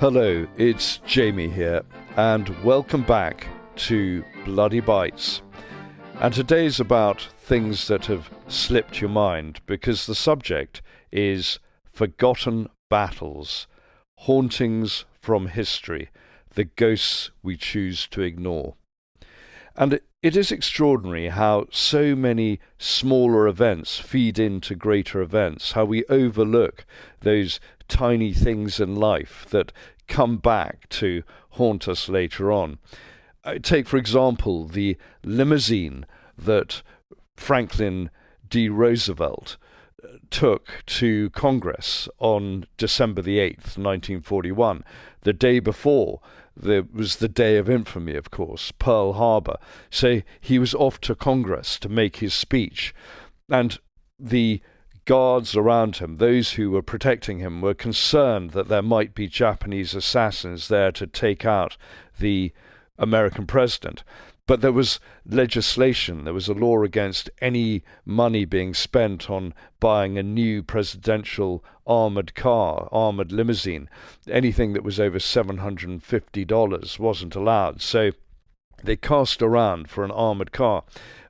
Hello, it's Jamie here, and welcome back to Bloody Bites. And today's about things that have slipped your mind, because the subject is forgotten battles, hauntings from history, the ghosts we choose to ignore. And it is extraordinary how so many smaller events feed into greater events, how we overlook those tiny things in life that come back to haunt us later on. Take, for example, the limousine that Franklin D. Roosevelt took to Congress on December the 8th, 1941, the day before. There was the day of infamy, of course, Pearl Harbor. So he was off to Congress to make his speech. And the guards around him, those who were protecting him, were concerned that there might be Japanese assassins there to take out the American president. But there was legislation, there was a law against any money being spent on buying a new presidential armoured car, armoured limousine. Anything that was over $750 wasn't allowed. So they cast around for an armoured car.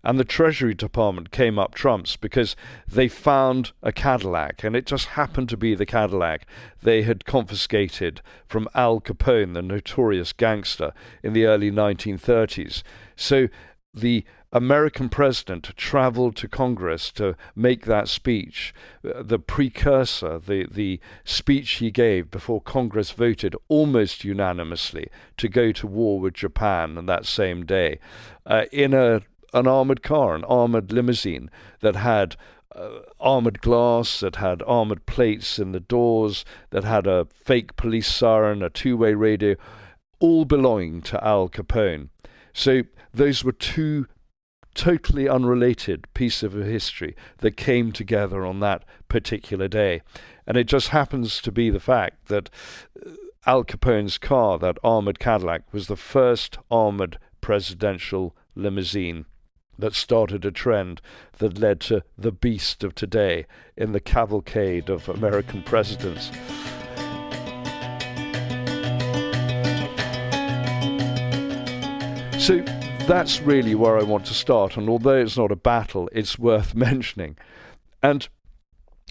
And the Treasury Department came up trumps because they found a Cadillac, and it just happened to be the Cadillac they had confiscated from Al Capone, the notorious gangster, in the early 1930s. So the American president travelled to Congress to make that speech, the precursor, the speech he gave before Congress voted almost unanimously to go to war with Japan on that same day, in an armoured car, an armoured limousine that had armoured glass, that had armoured plates in the doors, that had a fake police siren, a two-way radio, all belonging to Al Capone. So those were two totally unrelated pieces of history that came together on that particular day. And it just happens to be the fact that Al Capone's car, that armoured Cadillac, was the first armoured presidential limousine that started a trend that led to the beast of today in the cavalcade of American presidents. So that's really where I want to start, and although it's not a battle, it's worth mentioning. And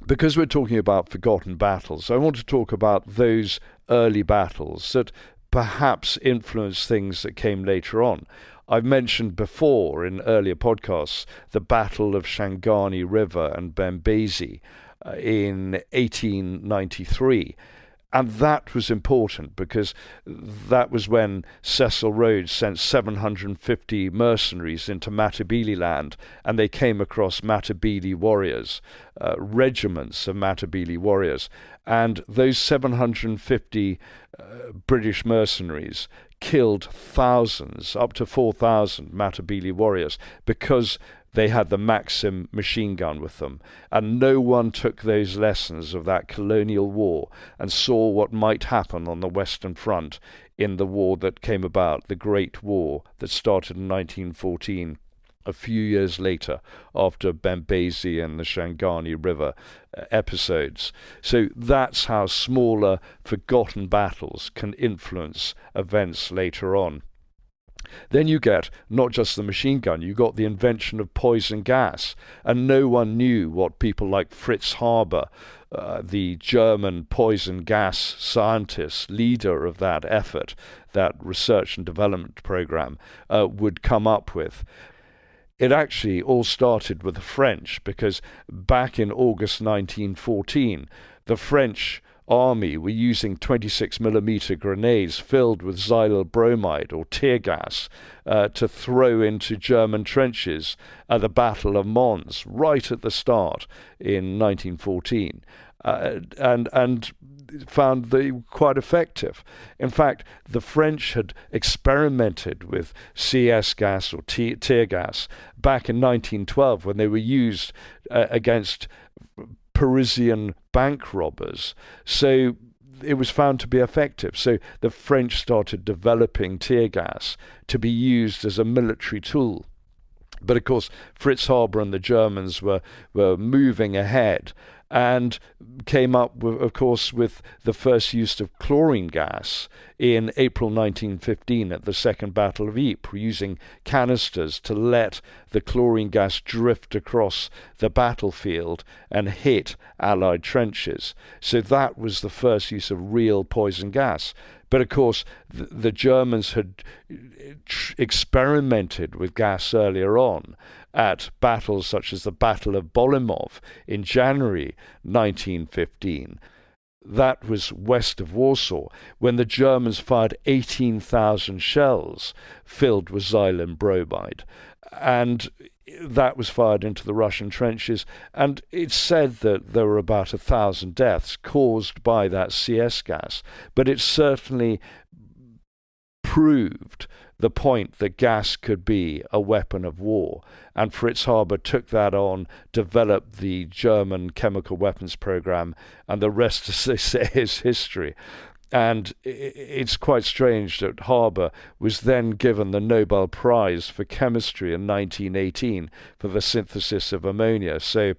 because we're talking about forgotten battles, I want to talk about those early battles that perhaps influenced things that came later on. I've mentioned before in earlier podcasts the Battle of Shangani River and Benghazi in 1893. And that was important because that was when Cecil Rhodes sent 750 mercenaries into Matabele land, and they came across Matabele warriors, regiments of Matabele warriors. And those 750 British mercenaries killed thousands, up to 4,000 Matabele warriors, because they had the Maxim machine gun with them. And no one took those lessons of that colonial war and saw what might happen on the Western Front in the war that came about, the Great War that started in 1914, a few years later, after Benghazi and the Shangani River episodes. So that's how smaller, forgotten battles can influence events later on. Then you get not just the machine gun, you got the invention of poison gas, and no one knew what people like Fritz Haber, the German poison gas scientist, leader of that effort, that research and development program, would come up with. It actually all started with the French, because back in August 1914, the French army were using 26mm grenades filled with xylyl bromide or tear gas to throw into German trenches at the Battle of Mons right at the start in 1914, and found they were quite effective. In fact, the French had experimented with CS gas or tear gas back in 1912 when they were used against Parisian bank robbers. So it was found to be effective. So the French started developing tear gas to be used as a military tool. But of course, Fritz Haber and the Germans were moving ahead, and came up, with, of course, with the first use of chlorine gas in April 1915 at the Second Battle of Ypres, using canisters to let the chlorine gas drift across the battlefield and hit Allied trenches. So that was the first use of real poison gas. But of course, the Germans had experimented with gas earlier on at battles such as the Battle of Bolimov in January 1915. That was west of Warsaw, when the Germans fired 18,000 shells filled with xylem bromide. And that was fired into the Russian trenches, and it's said that there were about 1,000 deaths caused by that CS gas, but it certainly proved the point that gas could be a weapon of war. And Fritz Haber took that on, developed the German chemical weapons program, and the rest, as they say, is history. And it's quite strange that Haber was then given the Nobel Prize for Chemistry in 1918 for the synthesis of ammonia. So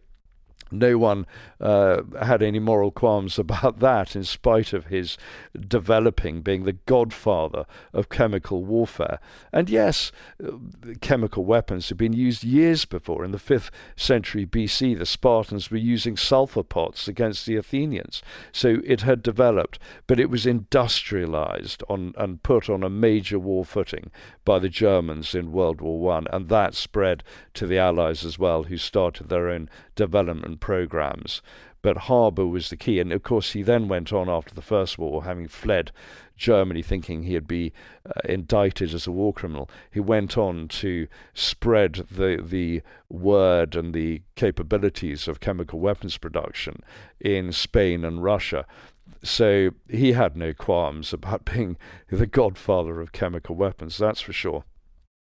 no one had any moral qualms about that, in spite of his being the godfather of chemical warfare. And yes, chemical weapons had been used years before. In the 5th century BC, the Spartans were using sulfur pots against the Athenians. So it had developed, but it was industrialized and put on a major war footing by the Germans in World War I, and that spread to the Allies as well, who started their own development programs. But Haber was the key, and of course he then went on after the First War, having fled Germany thinking he'd be indicted as a war criminal. He went on to spread the word and the capabilities of chemical weapons production in Spain and Russia. So he had no qualms about being the godfather of chemical weapons, that's for sure.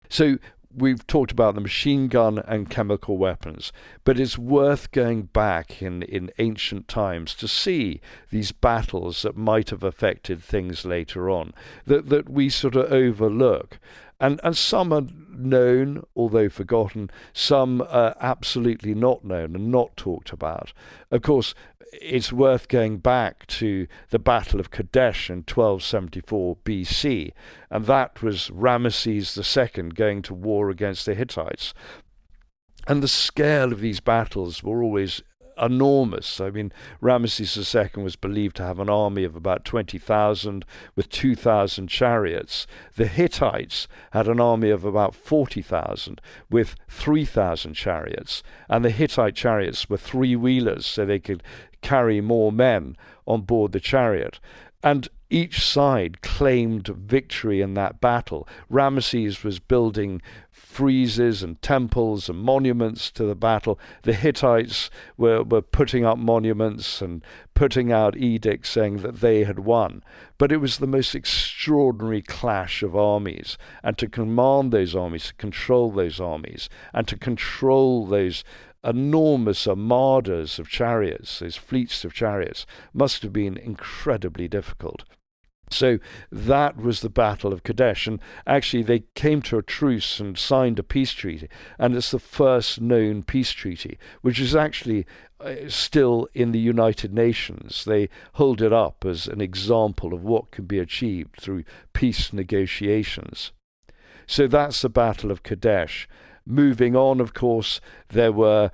So we've talked about the machine gun and chemical weapons, but it's worth going back in ancient times to see these battles that might have affected things later on, that we sort of overlook. And some are known, although forgotten. Some are absolutely not known and not talked about. Of course, it's worth going back to the Battle of Kadesh in 1274 BC, and that was Ramesses II going to war against the Hittites. And the scale of these battles were always enormous. I mean, Ramesses II was believed to have an army of about 20,000 with 2,000 chariots. The Hittites had an army of about 40,000 with 3,000 chariots, and the Hittite chariots were three-wheelers, so they could carry more men on board the chariot. And each side claimed victory in that battle. Ramesses was building friezes and temples and monuments to the battle. The Hittites were putting up monuments and putting out edicts saying that they had won. But it was the most extraordinary clash of armies. And to command those armies, to control those armies, and to control those enormous armadas of chariots, those fleets of chariots, must have been incredibly difficult. So that was the Battle of Kadesh, and actually they came to a truce and signed a peace treaty, and it's the first known peace treaty, which is actually still in the United Nations. They hold it up as an example of what can be achieved through peace negotiations. So that's the Battle of Kadesh. Moving on, of course, there were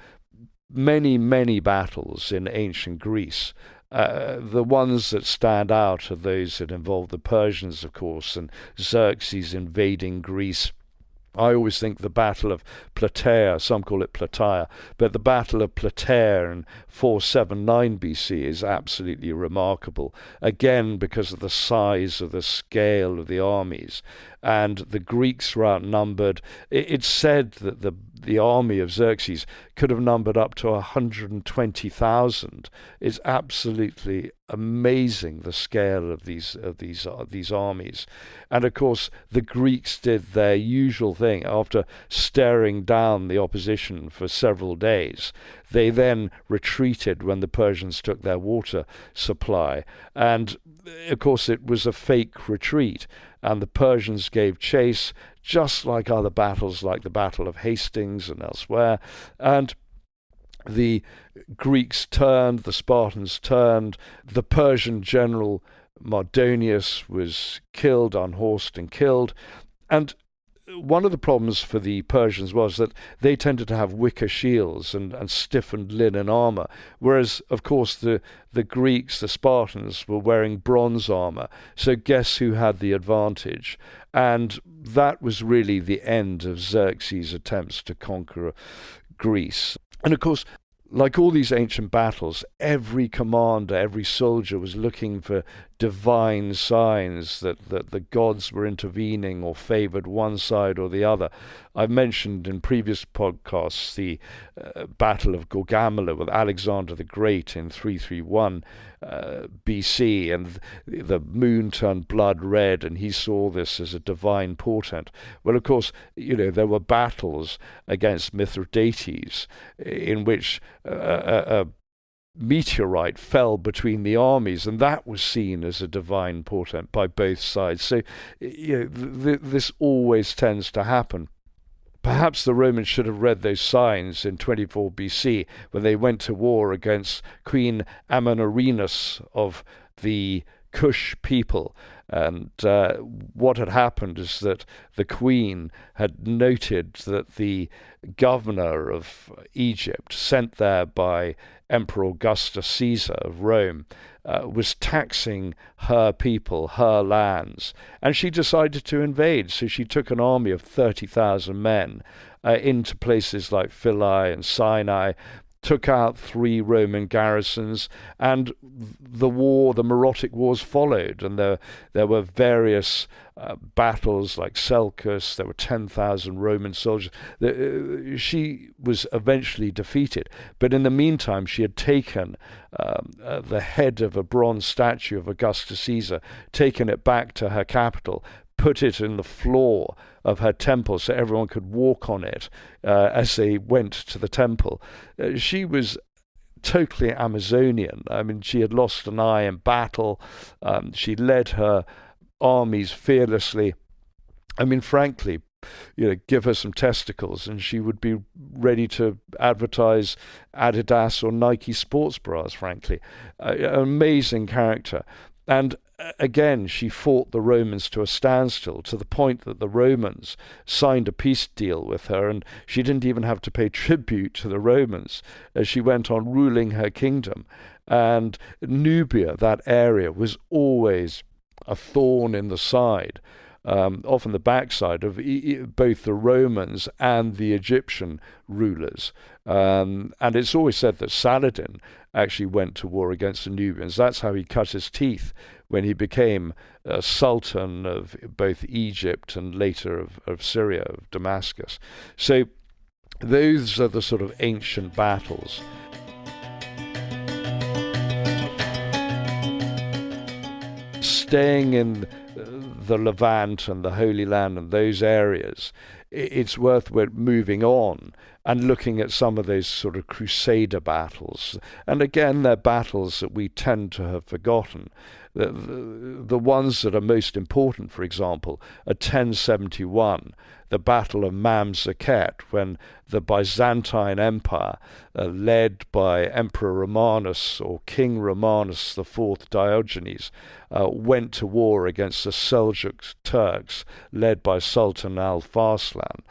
many, many battles in ancient Greece. The ones that stand out are those that involve the Persians, of course, and Xerxes invading Greece. I always think the Battle of Plataea, some call it Plataea, but the Battle of Plataea in 479 BC is absolutely remarkable, again because of the size of the scale of the armies. And the Greeks were outnumbered. It's said that the army of Xerxes could have numbered up to 120,000. It's absolutely amazing, the scale of these armies. And of course, the Greeks did their usual thing. After staring down the opposition for several days, they then retreated when the Persians took their water supply. And of course, it was a fake retreat, and the Persians gave chase, just like other battles, like the Battle of Hastings and elsewhere. And the Greeks turned, the Spartans turned, the Persian general Mardonius was killed, unhorsed and killed. And one of the problems for the Persians was that they tended to have wicker shields and stiffened linen armor, whereas, of course, the Greeks, the Spartans, were wearing bronze armor. So guess who had the advantage? And that was really the end of Xerxes' attempts to conquer Greece. And of course, like all these ancient battles, every commander, every soldier was looking for divine signs that the gods were intervening or favored one side or the other. I've mentioned in previous podcasts the Battle of Gaugamela with Alexander the Great in 331 BC, and the moon turned blood red, and he saw this as a divine portent. Well, of course, there were battles against Mithridates in which a meteorite fell between the armies, and that was seen as a divine portent by both sides. So this always tends to happen. Perhaps the Romans should have read those signs in 24 BC when they went to war against Queen Amenorenas of the Kush people. And what had happened is that the queen had noted that the governor of Egypt, sent there by Emperor Augustus Caesar of Rome, was taxing her people, her lands, and she decided to invade. So she took an army of 30,000 men into places like Philae and Sinai, took out 3 Roman garrisons, and the Meroitic Wars followed, and there were various battles like Seleucus. There were 10,000 Roman soldiers. She was eventually defeated, but in the meantime she had taken the head of a bronze statue of Augustus Caesar, taken it back to her capital, put it in the floor of her temple so everyone could walk on it as they went to the temple. She was totally Amazonian. I mean, she had lost an eye in battle. She led her armies fearlessly. I mean, frankly, give her some testicles and she would be ready to advertise Adidas or Nike sports bras, frankly. An amazing character. And again, she fought the Romans to a standstill, to the point that the Romans signed a peace deal with her, and she didn't even have to pay tribute to the Romans as she went on ruling her kingdom. And Nubia, that area, was always a thorn in the side, often the backside of both the Romans and the Egyptian rulers. And it's always said that Saladin actually went to war against the Nubians. That's how he cut his teeth when he became Sultan of both Egypt and later of Syria, of Damascus. So those are the sort of ancient battles. Staying in the Levant and the Holy Land and those areas, it's worth moving on and looking at some of those sort of Crusader battles. And again, they're battles that we tend to have forgotten. The ones that are most important, for example, are 1071, the Battle of Mamzakhet, when the Byzantine Empire, led by Emperor Romanus or King Romanus IV Diogenes, went to war against the Seljuk Turks, led by Sultan Al-Farslan.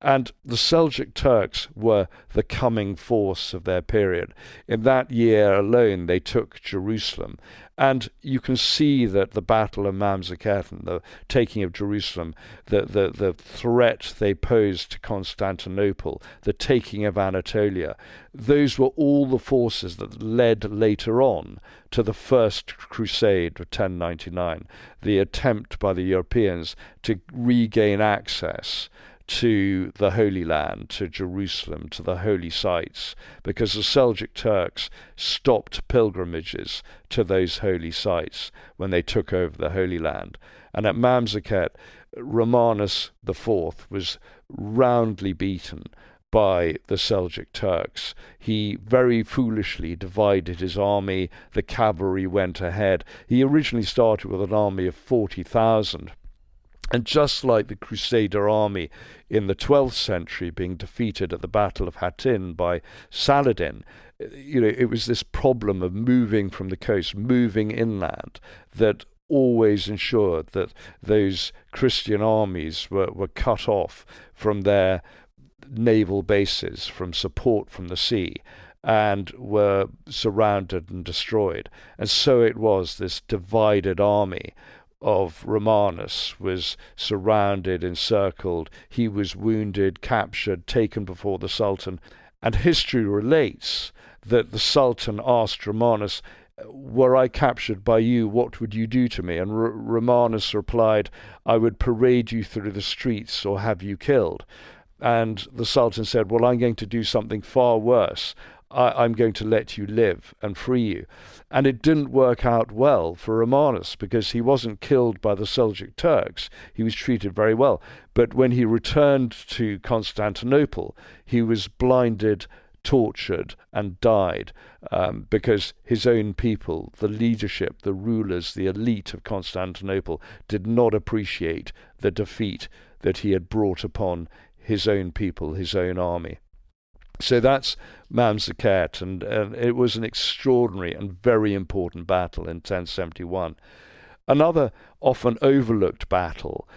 And the Seljuk Turks were the coming force of their period. In that year alone, they took Jerusalem. And you can see that the Battle of Mamzakhet and the taking of Jerusalem, the threat they posed to Constantinople, the taking of Anatolia, those were all the forces that led later on to the First Crusade of 1099, the attempt by the Europeans to regain access to the Holy Land, to Jerusalem, to the holy sites, because the Seljuk Turks stopped pilgrimages to those holy sites when they took over the Holy Land. And at Mamzakhet, Romanus IV was roundly beaten by the Seljuk Turks. He very foolishly divided his army. The cavalry went ahead. He originally started with an army of 40,000. And just like the Crusader army in the 12th century being defeated at the Battle of Hattin by Saladin, it was this problem of moving from the coast, moving inland, that always ensured that those Christian armies were cut off from their naval bases, from support from the sea, and were surrounded and destroyed. And so it was, this divided army of Romanus was surrounded, encircled. He was wounded, captured, taken before the Sultan. And history relates that the Sultan asked Romanus, "Were I captured by you, what would you do to me?" And Romanus replied, "I would parade you through the streets or have you killed." And the Sultan said, "Well, I'm going to do something far worse. I'm going to let you live and free you." And it didn't work out well for Romanus, because he wasn't killed by the Seljuk Turks. He was treated very well. But when he returned to Constantinople, he was blinded, tortured, and died, because his own people, the leadership, the rulers, the elite of Constantinople, did not appreciate the defeat that he had brought upon his own people, his own army. So that's Manzikert, and it was an extraordinary and very important battle in 1071. Another often overlooked battle,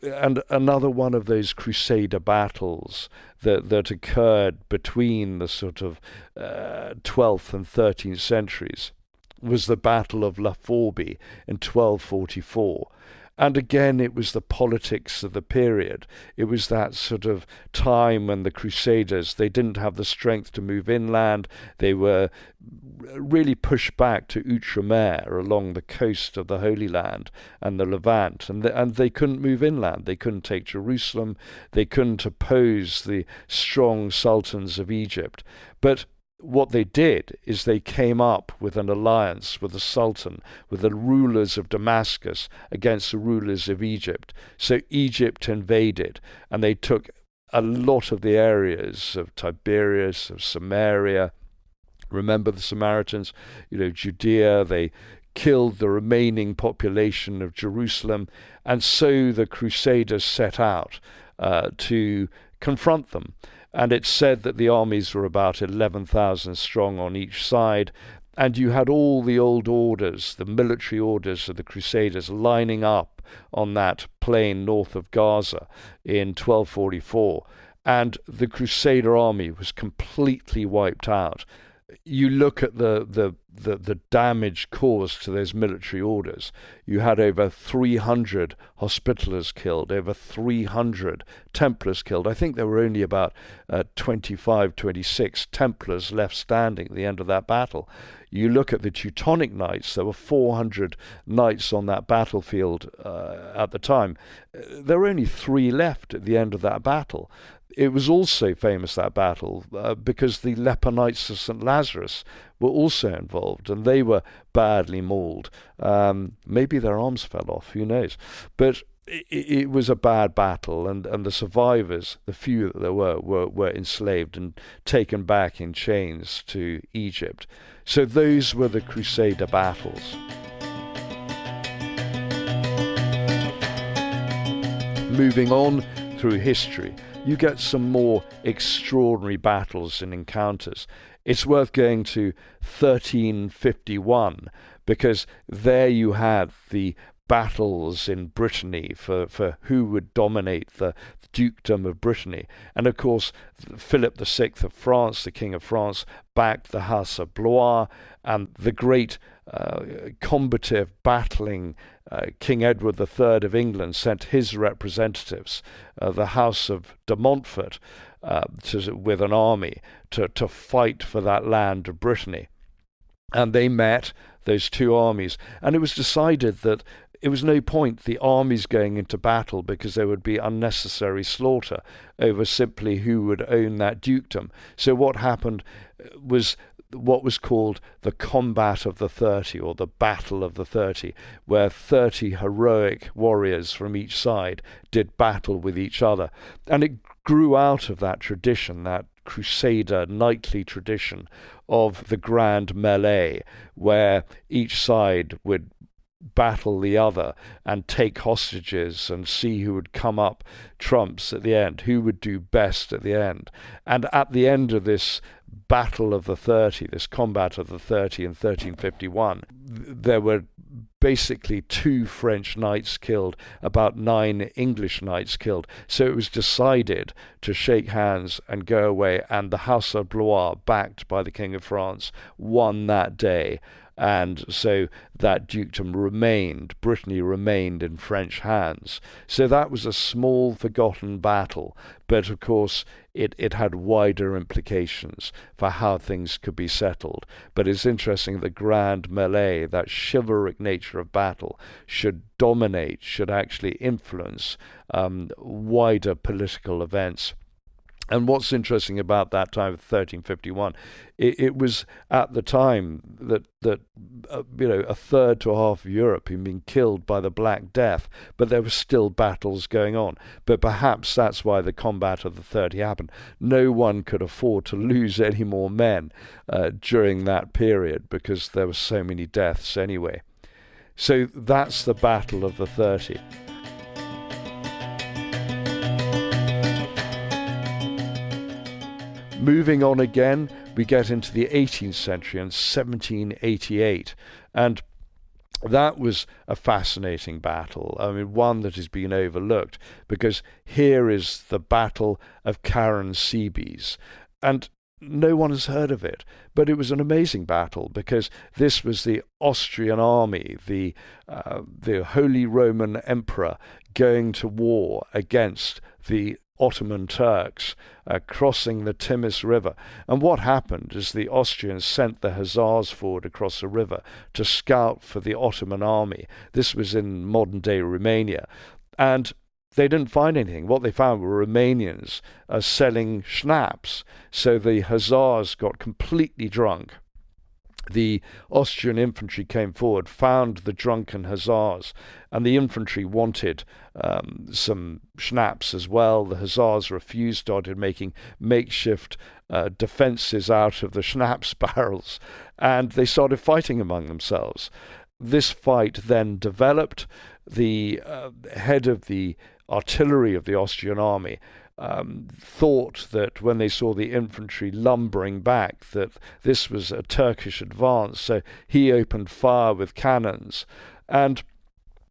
and another one of those Crusader battles that occurred between the sort of 12th and 13th centuries, was the Battle of La Forbie in 1244. And again, it was the politics of the period. It was that sort of time when the Crusaders, they didn't have the strength to move inland. They were really pushed back to Outremer along the coast of the Holy Land and the Levant, and they couldn't move inland. They couldn't take Jerusalem. They couldn't oppose the strong sultans of Egypt. But what they did is they came up with an alliance with the Sultan, with the rulers of Damascus against the rulers of Egypt. So Egypt invaded, and they took a lot of the areas of Tiberias, of Samaria. Remember the Samaritans, Judea. They killed the remaining population of Jerusalem, and so the Crusaders set out to confront them. And it's said that the armies were about 11,000 strong on each side, and you had all the old orders, the military orders of the Crusaders, lining up on that plain north of Gaza in 1244, and the Crusader army was completely wiped out. You look at the damage caused to those military orders. You had over 300 Hospitallers killed, over 300 Templars killed. I think there were only about 25, 26 Templars left standing at the end of that battle. You look at the Teutonic Knights, there were 400 knights on that battlefield at the time. There were only 3 left at the end of that battle. It was also famous, that battle, because the Leper Knights of St. Lazarus were also involved, and they were badly mauled. Maybe their arms fell off, who knows. But it was a bad battle, and the survivors, the few that there were enslaved and taken back in chains to Egypt. So those were the Crusader battles. Moving on through history, you get some more extraordinary battles and encounters. It's worth going to 1351, because there you had the battles in Brittany for who would dominate the dukedom of Brittany. And of course, Philip VI of France, the King of France, backed the House of Blois, and the great combative, battling King Edward III of England sent his representatives, the House of de Montfort, with an army to fight for that land of Brittany. And they met, those two armies, and it was decided that it was no point the armies going into battle, because there would be unnecessary slaughter over simply who would own that dukedom. So what happened was what was called the Combat of the 30, or the Battle of the 30, where 30 heroic warriors from each side did battle with each other. And it grew out of that tradition, that Crusader knightly tradition of the grand melee, where each side would battle the other and take hostages and see who would come up trumps at the end, who would do best at the end. And at the end of this Battle of the 30, this combat of the 30 in 1351, there were basically 2 French knights killed, about 9 English knights killed. So it was decided to shake hands and go away, and the House of Blois, backed by the King of France, won that day. And so that dukedom remained, Brittany remained in French hands. So that was a small, forgotten battle, but of course it had wider implications for how things could be settled. But it's interesting, the grand melee, that chivalric nature of battle, should dominate, should actually influence wider political events. And what's interesting about that time of 1351, it was at the time that a third to a half of Europe had been killed by the Black Death, but there were still battles going on. But perhaps that's why the combat of the 30 happened. No one could afford to lose any more men during that period, because there were so many deaths anyway. So that's the Battle of the 30. Moving on again, we get into the 18th century and 1788, and that was a fascinating battle. I mean, one that has been overlooked, because here is the Battle of Caron-Sebes, and no one has heard of it, but it was an amazing battle, because this was the Austrian army, the Holy Roman Emperor, going to war against the Ottoman Turks, crossing the Timis River. And what happened is the Austrians sent the Hussars forward across the river to scout for the Ottoman army. This was in modern-day Romania. And they didn't find anything. What they found were Romanians selling schnapps. So the Hussars got completely drunk. The Austrian infantry came forward, found the drunken Hussars, and the infantry wanted some schnapps as well. The Hussars refused, started making makeshift defences out of the schnapps barrels, and they started fighting among themselves. This fight then developed. The head of the artillery of the Austrian army thought that when they saw the infantry lumbering back, that this was a Turkish advance, so he opened fire with cannons, and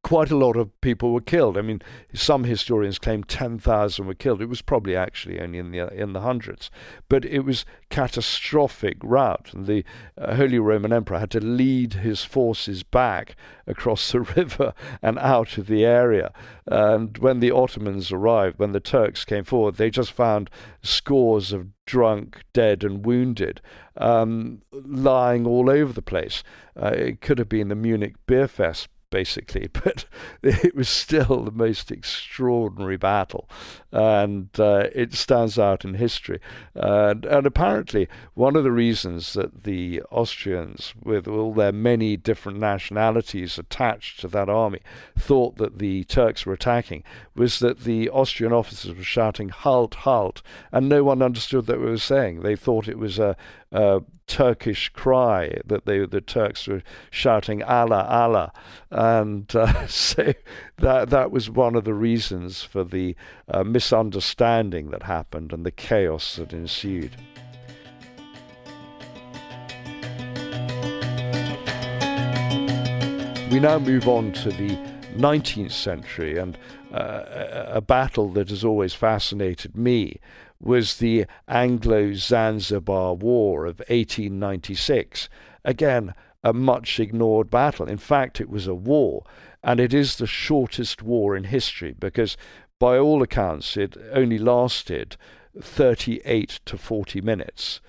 quite a lot of people were killed. I mean, some historians claim 10,000 were killed. It was probably actually only in the hundreds, but it was catastrophic rout. And the Holy Roman Emperor had to lead his forces back across the river and out of the area. And when the Ottomans arrived, when the Turks came forward, they just found scores of drunk, dead and wounded lying all over the place. It could have been the Munich beer fest, basically, but it was still the most extraordinary battle, and it stands out in history. And apparently one of the reasons that the Austrians, with all their many different nationalities attached to that army, thought that the Turks were attacking was that the Austrian officers were shouting "Halt, halt," and no one understood what they were saying. They thought it was a Turkish cry, that the Turks were shouting "Allah, Allah," and so that was one of the reasons for the misunderstanding that happened and the chaos that ensued. We now move on to the 19th century, and a battle that has always fascinated me was the Anglo-Zanzibar War of 1896. Again, a much ignored battle. In fact, it was a war, and it is the shortest war in history, because by all accounts it only lasted 38 to 40 minutes.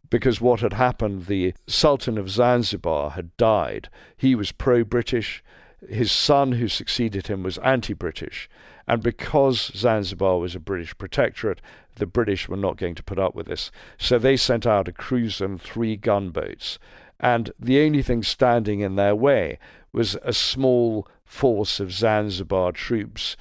Because what had happened, the Sultan of Zanzibar had died. He was pro-British. His son, who succeeded him, was anti-British. And because Zanzibar was a British protectorate, the British were not going to put up with this. So they sent out a cruiser and 3 gunboats. And the only thing standing in their way was a small force of Zanzibar troops,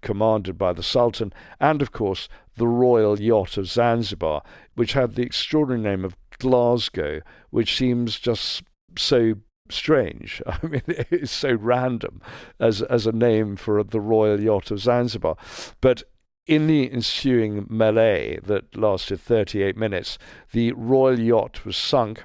commanded by the Sultan, and of course the Royal Yacht of Zanzibar, which had the extraordinary name of Glasgow, which seems just so strange. I mean, it's so random as a name for the Royal Yacht of Zanzibar. But in the ensuing melee that lasted 38 minutes, the Royal Yacht was sunk,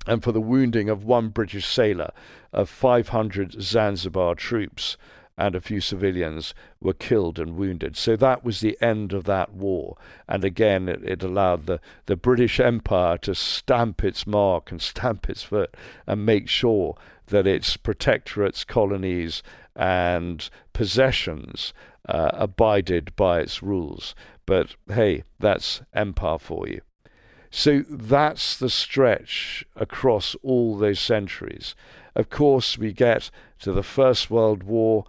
and for the wounding of one British sailor, of 500 Zanzibar troops and a few civilians were killed and wounded. So that was the end of that war. And again, it allowed the British Empire to stamp its mark and stamp its foot and make sure that its protectorates, colonies, and possessions abided by its rules. But hey, that's empire for you. So that's the stretch across all those centuries. Of course, we get to the First World War.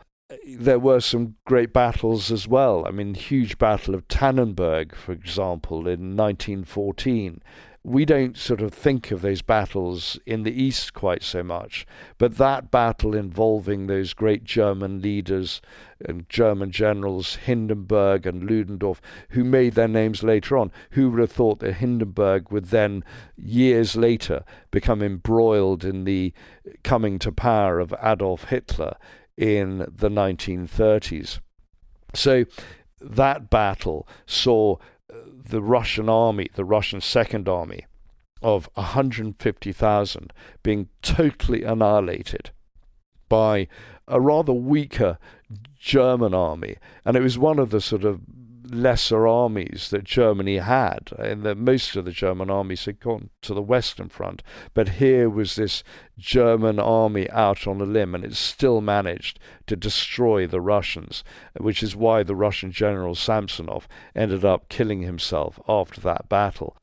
There were some great battles as well. I mean, huge battle of Tannenberg, for example, in 1914. We don't sort of think of those battles in the East quite so much, but that battle involving those great German leaders and German generals, Hindenburg and Ludendorff, who made their names later on. Who would have thought that Hindenburg would then, years later, become embroiled in the coming to power of Adolf Hitler in the 1930s. So that battle saw the Russian army, the Russian Second Army, of 150,000 being totally annihilated by a rather weaker German army. And it was one of the sort of lesser armies that Germany had, and that most of the German armies had gone to the Western Front. But here was this German army out on a limb, and it still managed to destroy the Russians, which is why the Russian general Samsonov ended up killing himself after that battle.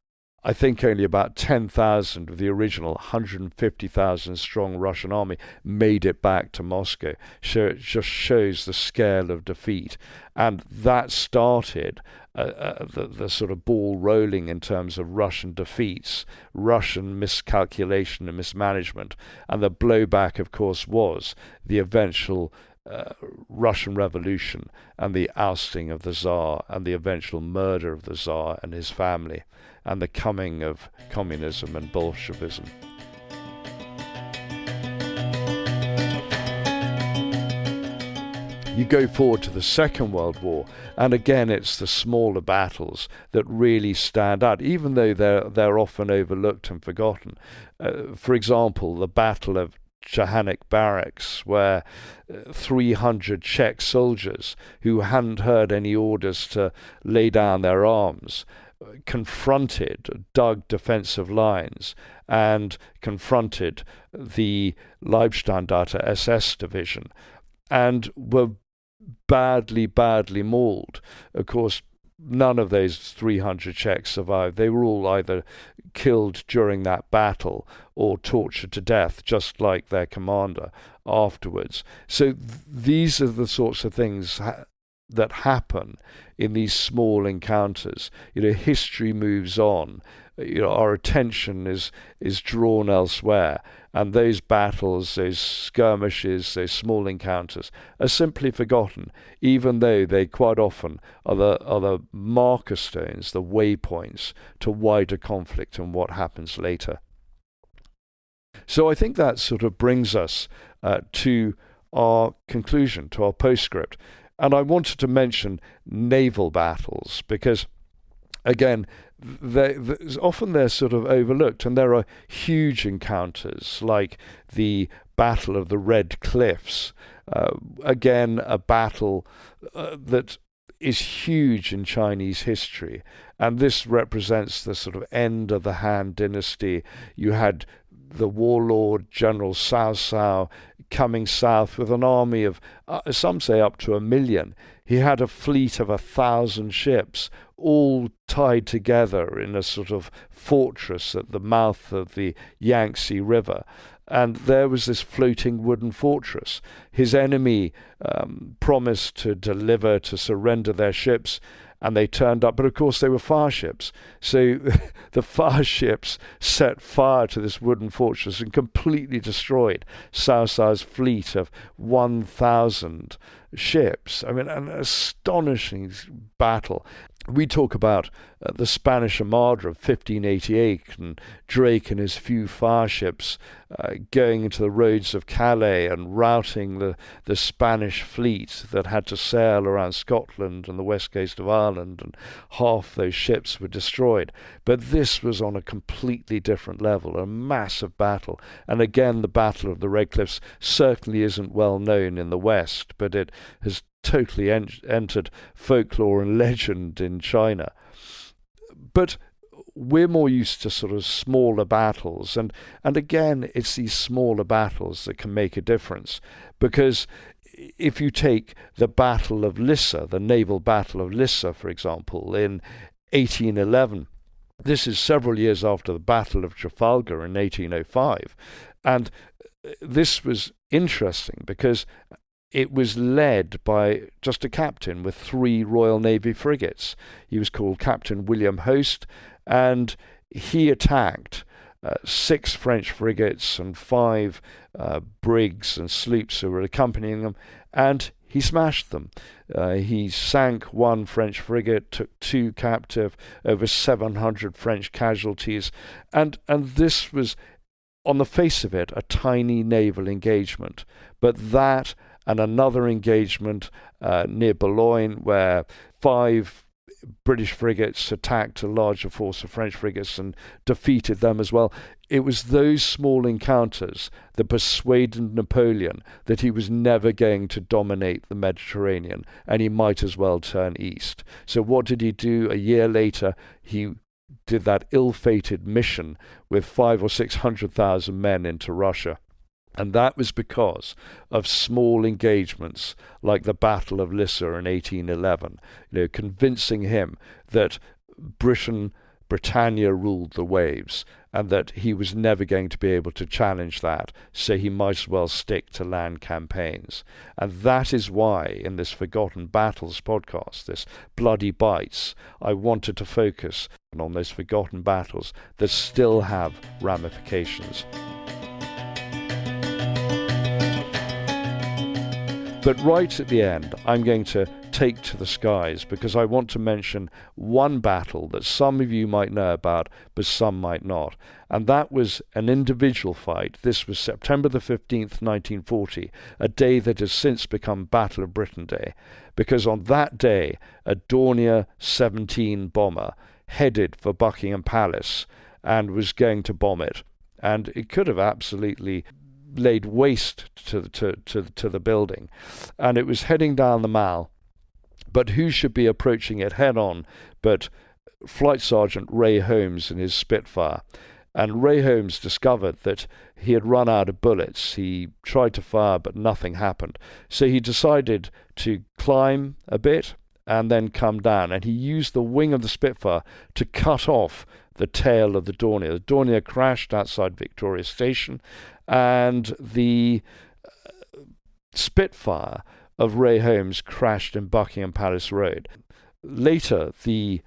I think only about 10,000 of the original 150,000 strong Russian army made it back to Moscow. So it just shows the scale of defeat. And that started the sort of ball rolling in terms of Russian defeats, Russian miscalculation and mismanagement. And the blowback, of course, was the eventual Russian Revolution and the ousting of the Tsar and the eventual murder of the Tsar and his family, and the coming of communism and Bolshevism. You go forward to the Second World War, and again it's the smaller battles that really stand out, even though they're often overlooked and forgotten. For example, the Battle of Jehannik Barracks, where 300 Czech soldiers who hadn't heard any orders to lay down their arms dug defensive lines and confronted the Leibstandarte SS division and were badly mauled. Of course, none of those 300 Czechs survived. They were all either killed during that battle or tortured to death, just like their commander afterwards. So these are the sorts of things that happen in these small encounters. History moves on. Our attention is drawn elsewhere, and those battles, those skirmishes, those small encounters are simply forgotten, even though they quite often are the marker stones, the waypoints to wider conflict and what happens later. So I think that sort of brings us to our conclusion, to our postscript. And I wanted to mention naval battles because, again, often they're sort of overlooked, and there are huge encounters like the Battle of the Red Cliffs. Again, a battle that is huge in Chinese history, and this represents the sort of end of the Han Dynasty. You had the warlord General Cao Cao coming south with an army of, some say, up to 1 million. He had a fleet of 1,000 ships, all tied together in a sort of fortress at the mouth of the Yangtze River. And there was this floating wooden fortress. His enemy promised to surrender their ships, and they turned up, but of course they were fire ships. So the fire ships set fire to this wooden fortress and completely destroyed Cao Cao's fleet of 1,000 ships. I mean, an astonishing battle. We talk about the Spanish Armada of 1588 and Drake and his few fireships going into the roads of Calais and routing the Spanish fleet that had to sail around Scotland and the west coast of Ireland, and half those ships were destroyed. But this was on a completely different level, a massive battle. And again, the Battle of the Red Cliffs certainly isn't well known in the West, but it has totally entered folklore and legend in China. But we're more used to sort of smaller battles, and again, it's these smaller battles that can make a difference. Because if you take the Battle of Lissa, the naval Battle of Lissa, for example, in 1811, this is several years after the Battle of Trafalgar in 1805, and this was interesting because it was led by just a captain with 3 Royal Navy frigates. He was called Captain William Hoste, and he attacked 6 French frigates and 5 brigs and sloops who were accompanying them, and he smashed them. He sank 1 French frigate, took 2 captive, over 700 French casualties, and this was, on the face of it, a tiny naval engagement. But that and another engagement near Boulogne, where 5 British frigates attacked a larger force of French frigates and defeated them as well. It was those small encounters that persuaded Napoleon that he was never going to dominate the Mediterranean, and he might as well turn east. So what did he do? A year later, he did that ill-fated mission with 500,000 or 600,000 men into Russia. And that was because of small engagements like the Battle of Lissa in 1811, convincing him that Britannia ruled the waves, and that he was never going to be able to challenge that, so he might as well stick to land campaigns. And that is why, in this Forgotten Battles podcast, this Bloody Bites, I wanted to focus on those forgotten battles that still have ramifications. But right at the end, I'm going to take to the skies, because I want to mention one battle that some of you might know about, but some might not. And that was an individual fight. This was September the 15th, 1940, a day that has since become Battle of Britain Day, because on that day, a Dornier 17 bomber headed for Buckingham Palace and was going to bomb it. And it could have absolutely laid waste to the building, and it was heading down the Mall. But who should be approaching it head on but Flight Sergeant Ray Holmes in his Spitfire. And Ray Holmes discovered that he had run out of bullets. He tried to fire, but nothing happened. So he decided to climb a bit and then come down, and he used the wing of the Spitfire to cut off the tail of the Dornier. The Dornier crashed outside Victoria Station, and the Spitfire of Ray Holmes crashed in Buckingham Palace Road. Later, the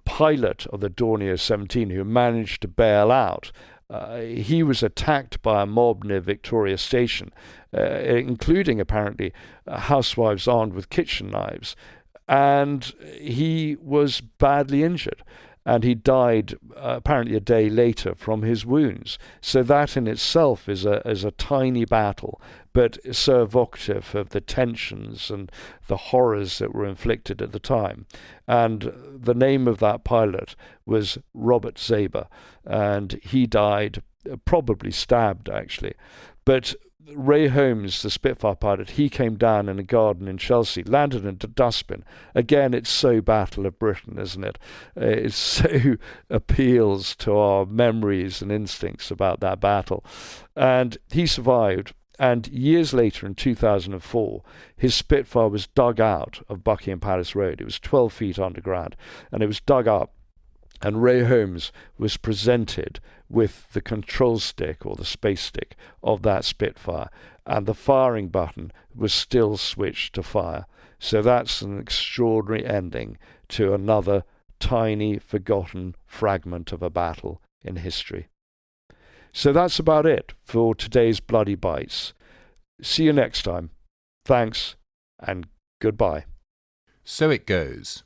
pilot of the Dornier 17, who managed to bail out, he was attacked by a mob near Victoria Station, including apparently housewives armed with kitchen knives, and he was badly injured. And he died apparently a day later from his wounds. So that in itself is a tiny battle, but so evocative of the tensions and the horrors that were inflicted at the time. And the name of that pilot was Robert Zaber, and he died, probably stabbed actually. But Ray Holmes, the Spitfire pilot, he came down in a garden in Chelsea, landed in a dustbin. Again, it's so Battle of Britain, isn't it? It so appeals to our memories and instincts about that battle. And he survived. And years later, in 2004, his Spitfire was dug out of Buckingham Palace Road. It was 12 feet underground, and it was dug up. And Ray Holmes was presented with the control stick, or the space stick, of that Spitfire, and the firing button was still switched to fire. So that's an extraordinary ending to another tiny, forgotten fragment of a battle in history. So that's about it for today's Bloody Bites. See you next time. Thanks, and goodbye. So it goes.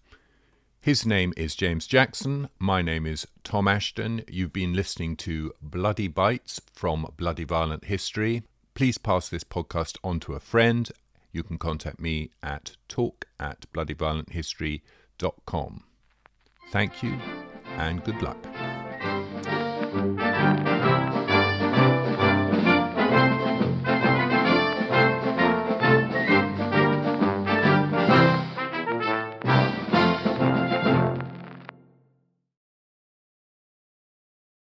His name is James Jackson. My name is Tom Assheton. You've been listening to Bloody Bites from Bloody Violent History. Please pass this podcast on to a friend. You can contact me at talk@bloodyviolenthistory.com. Thank you and good luck.